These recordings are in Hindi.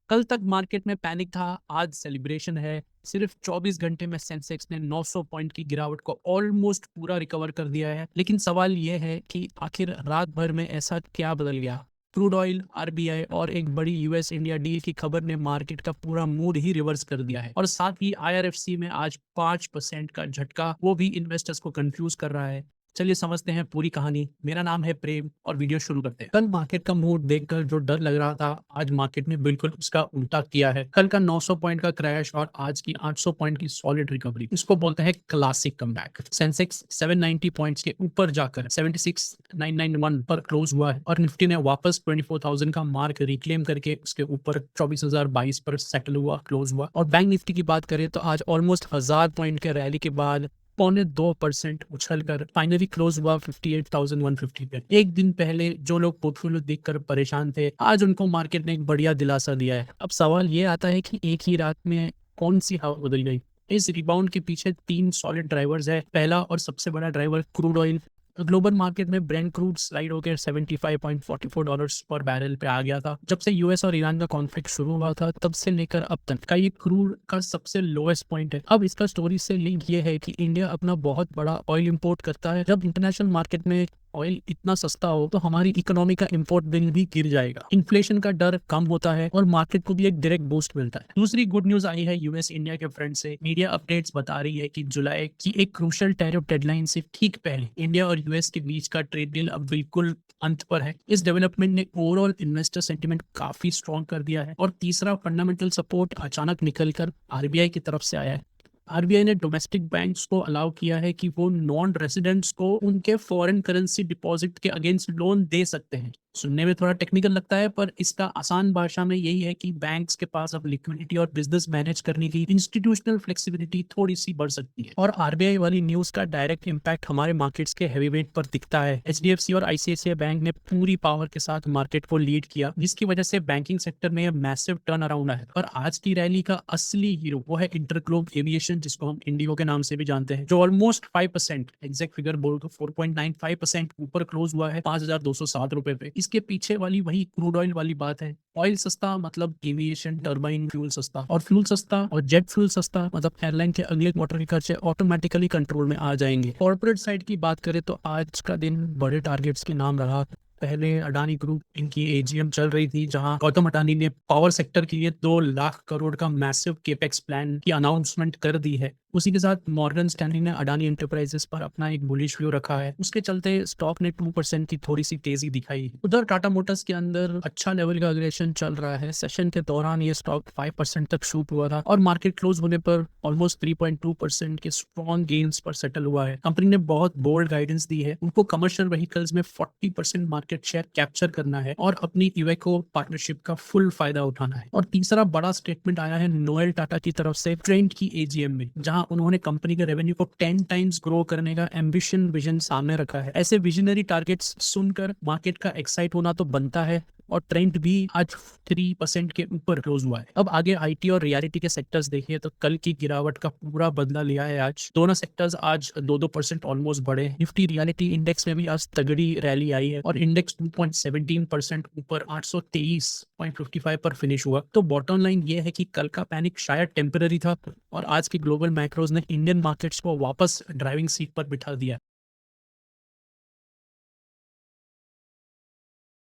कल तक मार्केट में पैनिक था, आज सेलिब्रेशन है। सिर्फ 24 घंटे में सेंसेक्स ने 900 पॉइंट की गिरावट को ऑलमोस्ट पूरा रिकवर कर दिया है। लेकिन सवाल यह है कि आखिर रात भर में ऐसा क्या बदल गया? क्रूड ऑयल, आरबीआई और एक बड़ी यूएस इंडिया डील की खबर ने मार्केट का पूरा मूड ही रिवर्स कर दिया है। और साथ ही आईआरएफसी में आज 5% का झटका, वो भी इन्वेस्टर्स को कंफ्यूज कर रहा है। चलिए समझते हैं पूरी कहानी। मेरा नाम है प्रेम और वीडियो शुरू करते हैं। कल मार्केट का मूड देखकर जो डर लग रहा था, आज मार्केट ने बिल्कुल उसका उल्टा किया है। कल का 900 पॉइंट का क्रैश और आज की 800 पॉइंट की सॉलिड रिकवरी, इसको बोलते हैं क्लासिक कमबैक। सेंसेक्स 790 पॉइंट्स के ऊपर जाकर 76,991 पर क्लोज हुआ है और निफ्टी ने वापस 24,000 का मार्क रिक्लेम करके उसके ऊपर 24,022 पर सेटल हुआ, क्लोज हुआ। और बैंक निफ्टी की बात करें तो आज ऑलमोस्ट 1000 पॉइंट के रैली के बाद 0.2% उछलकर फाइनली क्लोज हुआ 58,150 पे। एक दिन पहले जो लोग पोर्टफोलियो देखकर परेशान थे, आज उनको मार्केट ने एक बढ़िया दिलासा दिया है। अब सवाल ये आता है कि एक ही रात में कौन सी हवा बदल गई? इस रिबाउंड के पीछे 3 सॉलिड ड्राइवर्स है। पहला और सबसे बड़ा driver crude oil. Global market में ब्रेंट क्रूड स्लाइड होकर $75.44 पर बैरल पे आ गया था। जब से यूएस और ईरान का कॉन्फ्लिक्ट शुरू हुआ था, तब से लेकर अब तक का ये क्रूड का सबसे लोएस्ट पॉइंट है। अब इसका स्टोरी से लिंक ये है कि इंडिया अपना बहुत बड़ा ऑयल इंपोर्ट करता है। जब इंटरनेशनल मार्केट में ऑयल इतना सस्ता हो तो हमारी इकोनॉमी का इंपोर्ट बिल भी गिर जाएगा, इन्फ्लेशन का डर कम होता है और मार्केट को भी एक डायरेक्ट बूस्ट मिलता है। दूसरी गुड न्यूज आई है यूएस इंडिया के फ्रंट से। मीडिया अपडेट्स बता रही है कि जुलाई की एक क्रूशियल टैरिफ डेडलाइन से ठीक पहले इंडिया और यूएस के बीच का ट्रेड डील अब बिल्कुल अंत पर है। इस डेवलपमेंट ने ओवरऑल इन्वेस्टर सेंटिमेंट काफी स्ट्रॉन्ग कर दिया है। और तीसरा फंडामेंटल सपोर्ट अचानक निकलकर आरबीआई की तरफ से आया है। आरबीआई ने डोमेस्टिक बैंक्स को अलाउ किया है कि वो नॉन रेजिडेंट्स को उनके फॉरेन करेंसी डिपॉजिट के अगेंस्ट लोन दे सकते हैं। सुनने में थोड़ा टेक्निकल लगता है, पर इसका आसान भाषा में यही है कि बैंक्स के पास अब लिक्विडिटी और बिजनेस मैनेज करने की इंस्टीट्यूशनल फ्लेक्सिबिलिटी थोड़ी सी बढ़ सकती है। और आरबीआई वाली न्यूज का डायरेक्ट इम्पैक्ट हमारे मार्केट्स के हैवीवेट पर दिखता है। एचडीएफसी और आईसीआईसीआई बैंक ने पूरी पावर के साथ मार्केट को लीड किया, जिसकी वजह से बैंकिंग सेक्टर में मैसिव टर्न अराउंड है। और आज की रैली का असली हीरो वो है इंटरग्लोब एविएशन, जिसको हम इंडिगो के नाम से भी जानते हैं, जो ऑलमोस्ट 5%, एग्जैक्ट फिगर बोल तो 4.95% ऊपर क्लोज हुआ है 5,207 रुपए पे। इसके पीछे वाली वही क्रूड ऑयल वाली बात है। ऑयल सस्ता मतलब एविएशन टर्बाइन फ्यूल सस्ता, और फ्यूल सस्ता और जेट फ्यूल सस्ता मतलब एयरलाइन के अगले क्वार्टर के खर्चे ऑटोमेटिकली कंट्रोल में आ जाएंगे। कॉर्पोरेट साइड की बात करें तो आज का दिन बड़े टारगेट्स के नाम रहा। पहले अडानी ग्रुप, इनकी एजीएम चल रही थी, जहां गौतम अडानी ने पावर सेक्टर के लिए 2 लाख करोड़ का मैसिव केपेक्स प्लान की अनाउंसमेंट कर दी है। उसी के साथ मॉर्गन स्टैनली ने अडानी एंटरप्राइजेस पर अपना एक बुलिश व्यू रखा है। उसके चलते स्टॉक ने 2% की थोड़ी सी तेजी दिखाई। उधर टाटा मोटर्स के अंदर अच्छा लेवल का अग्रेशन चल रहा है। सेशन के दौरान ये स्टॉक 5% तक शूट हुआ था और मार्केट क्लोज होने पर ऑलमोस्ट 3.2% के स्ट्रॉन्ग गेन्स पर सेटल हुआ है। कंपनी ने बहुत बोल्ड गाइडेंस दी है, उनको कमर्शियल व्हीकल्स में 40% मार्केट शेयर कैप्चर करना है और अपनी इवेको पार्टनरशिप का फुल फायदा उठाना है। और तीसरा बड़ा स्टेटमेंट आया है नोएल टाटा की तरफ से ट्रेंड की एजीएम में, जहां उन्होंने कंपनी के रेवेन्यू को 10 टाइम्स ग्रो करने का एम्बिशन विजन सामने रखा है। ऐसे विजनरी टारगेट्स सुनकर मार्केट का एक्साइट होना तो बनता है। और ट्रेंड भी आज 3% के ऊपर क्लोज हुआ है। अब आगे आईटी और रियलिटी के सेक्टर्स देखिए तो कल की गिरावट का पूरा बदला लिया है। आज दोनों सेक्टर्स आज 2-2% ऑलमोस्ट बढ़े। निफ्टी रियलिटी इंडेक्स में भी आज तगड़ी रैली आई है और इंडेक्स 2.17% ऊपर 823.55 पर फिनिश हुआ। तो बॉटम लाइन ये है कि कल का पैनिक शायद टेम्पररी था और आज के ग्लोबल मैक्रोज ने इंडियन मार्केट्स को वापस ड्राइविंग सीट पर बिठा दिया।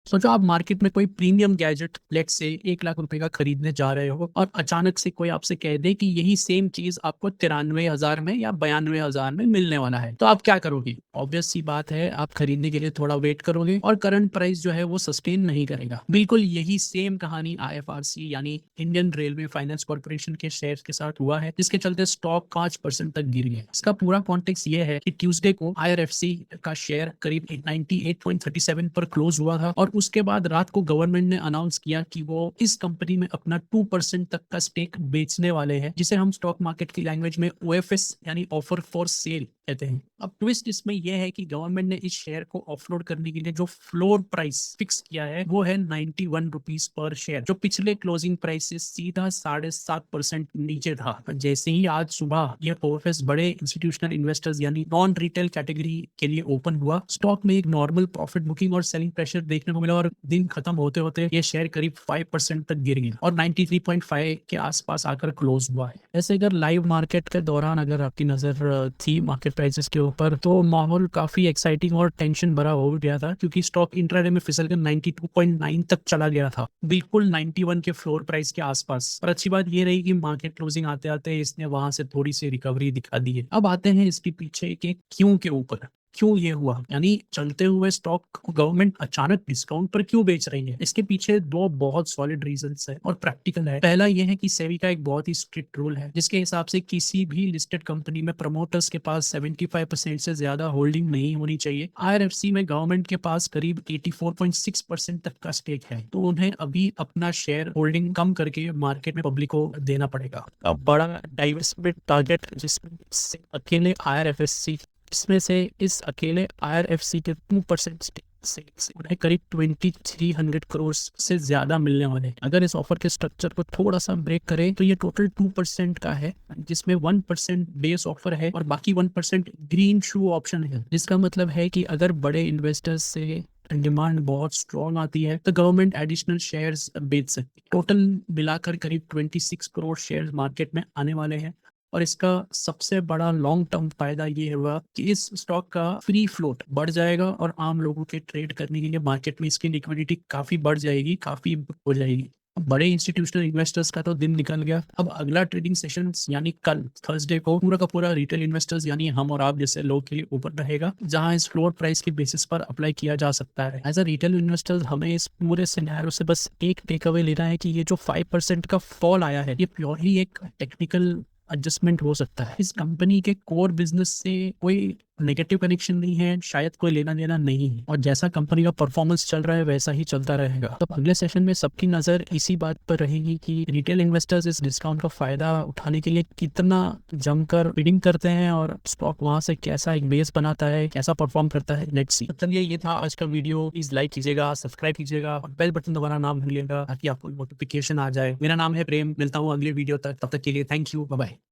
सोचो आप मार्केट में कोई प्रीमियम गैजेट लेट से 1 लाख रुपए का खरीदने जा रहे हो और अचानक से कोई आपसे कह दे कि यही सेम चीज आपको 93,000 में या 92,000 में मिलने वाला है, तो आप क्या करोगे? ऑब्वियस सी बात है, आप खरीदने के लिए थोड़ा वेट करोगे और करंट प्राइस जो है वो सस्टेन नहीं करेगा। बिल्कुल यही सेम कहानी आईएफआरसी यानी इंडियन रेलवे फाइनेंस कॉर्पोरेशन के शेयर के साथ हुआ है, जिसके चलते स्टॉक 5% तक गिर गया। इसका पूरा कॉन्टेक्स्ट ये है कि ट्यूसडे को आईआरएफसी का शेयर करीब 98.37 पर क्लोज हुआ था और उसके बाद रात को गवर्नमेंट ने अनाउंस किया कि वो इस कंपनी में अपना 2% तक का स्टेक बेचने वाले हैं, जिसे हम स्टॉक मार्केट की लैंग्वेज में ओएफएस यानी ऑफर फॉर सेल कहते हैं। अब ट्विस्ट इसमें यह है कि गवर्नमेंट ने इस शेयर को ऑफलोड करने के लिए जो फ्लोर प्राइस फिक्स किया है वो है 91 रुपीज पर शेयर, जो पिछले क्लोजिंग प्राइस से सीधा 7.5% नीचे था। जैसे ही आज सुबह यह ओएफएस बड़े इंस्टीट्यूशनल इन्वेस्टर्स यानी नॉन रिटेल कैटेगरी के लिए ओपन हुआ, स्टॉक में एक नॉर्मल प्रॉफिट बुकिंग और सेलिंग प्रेशर देखने को मिला। मिला और दिन खत्म होते होते ये शेयर करीब 5% तक गिर गया और 93.5 के आसपास आकर क्लोज हुआ है। ऐसे अगर लाइव मार्केट के दौरान अगर आपकी नजर थी मार्केट प्राइसेस के ऊपर तो माहौल काफी एक्साइटिंग और टेंशन भरा हो गया था, क्योंकि स्टॉक इंट्राडे में फिसल कर 92.9 तक चला गया था, बिल्कुल 91 के फ्लोर प्राइस के आसपास। पर अच्छी बात ये रही कि मार्केट क्लोजिंग आते आते इसने वहां से थोड़ी सी रिकवरी दिखा दी है। अब आते हैं इसके पीछे के क्यों के ऊपर। क्यों ये हुआ, यानी चलते हुए स्टॉक को गवर्नमेंट अचानक डिस्काउंट पर क्यों बेच रही है? इसके पीछे दो बहुत सॉलिड रीजंस है और प्रैक्टिकल है। पहला ये है कि सेबी का एक बहुत ही स्ट्रिक्ट रूल है जिसके हिसाब से किसी भी लिस्टेड कंपनी में प्रमोटर्स के पास 75% से ज्यादा होल्डिंग नहीं होनी चाहिए। आईआरएफसी में गवर्नमेंट के पास करीब 84.6% तक का स्टेक है, तो उन्हें अभी अपना शेयर होल्डिंग कम करके मार्केट में पब्लिक को देना पड़ेगा। अब बड़ा डाइवर्सिफाइड टारगेट जिसमें से अकेले आईआरएफसी इस अकेले आईआरएफसी के 2% से उन्हें करीब 2300 करोड़ से ज्यादा मिलने वाले हैं। अगर इस ऑफर के स्ट्रक्चर को थोड़ा सा ब्रेक करें तो ये टोटल 2% का है, जिसमें 1% बेस ऑफर है और बाकी 1% ग्रीन शू ऑप्शन है, जिसका मतलब है कि अगर बड़े इन्वेस्टर्स से डिमांड बहुत स्ट्रॉन्ग आती है तो गवर्नमेंट एडिशनल शेयर्स बेच सकती है। टोटल मिलाकर करीब 26 करोड़ शेयर्स मार्केट में आने वाले हैं और इसका सबसे बड़ा लॉन्ग टर्म फायदा ये हुआ कि इस स्टॉक का फ्री फ्लोट बढ़ जाएगा और आम लोगों के ट्रेड करने के लिए मार्केट में इसकी लिक्विडिटी काफी बढ़ जाएगी, काफी इम्प्रूव हो जाएगी। अब बड़े इंस्टीट्यूशनल इन्वेस्टर्स का तो दिन निकल गया। अब अगला ट्रेडिंग सेशन यानी कल थर्सडे को पूरा का पूरा रिटेल इन्वेस्टर्स यानी हम और आप जैसे लोग के लिए ओपन रहेगा, जहां इस फ्लोर प्राइस के बेसिस पर अप्लाई किया जा सकता है। एज अ रिटेल इन्वेस्टर्स हमें इस पूरे सिनेरियो से बस एक टेक अवे लेना है कि ये जो 5% का फॉल आया है ये प्योरली एक टेक्निकल एडजस्टमेंट हो सकता है। इस कंपनी के कोर बिजनेस से कोई नेगेटिव कनेक्शन नहीं है, शायद कोई लेना देना नहीं है और जैसा कंपनी का परफॉर्मेंस चल रहा है वैसा ही चलता रहेगा। तो अगले सेशन में सबकी नजर इसी बात पर रहेगी कि रिटेल इन्वेस्टर्स इस डिस्काउंट का फायदा उठाने के लिए कितना जमकर बिडिंग करते हैं और स्टॉक वहां से कैसा एक बेस बनाता है, कैसा परफॉर्म करता है। Let's see. चलिए ये था आज का वीडियो। प्लीज लाइक कीजिएगा, सब्सक्राइब कीजिएगा और बेल बटन दबाना ना भूलिएगा ताकि आपको नोटिफिकेशन आ जाए। मेरा नाम है प्रेम, मिलता हूँ अगले वीडियो तक, तब तक के लिए थैंक यू, बाय बाय।